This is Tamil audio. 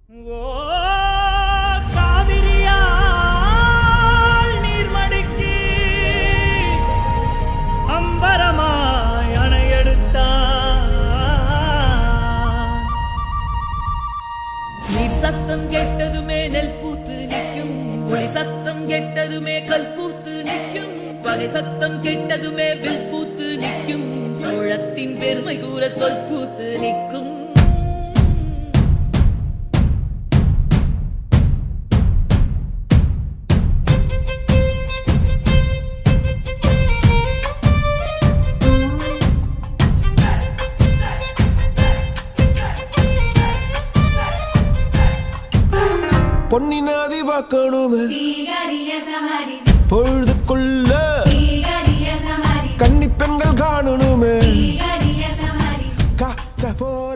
ஓ காவிரியால் நீர்மடிக்கு அம்பரமாய் அணையெடுத்தான். நீர் சத்தம் கேட்டதுமே நெல் பூத்து நிற்கும், ஒளி சத்தம் கேட்டதுமே கல் பூத்து நிற்கும், பகை சத்தம் கேட்டதுமே வில் பூத்து நிற்கும், சோழத்தின் பெருமை கூற சொல் பூத்து நிற்கும். பொன்னி நாதி பார்க்கணுமே பொழுதுக்குள்ள கன்னி பெண்கள் காணணுமே காத்த போல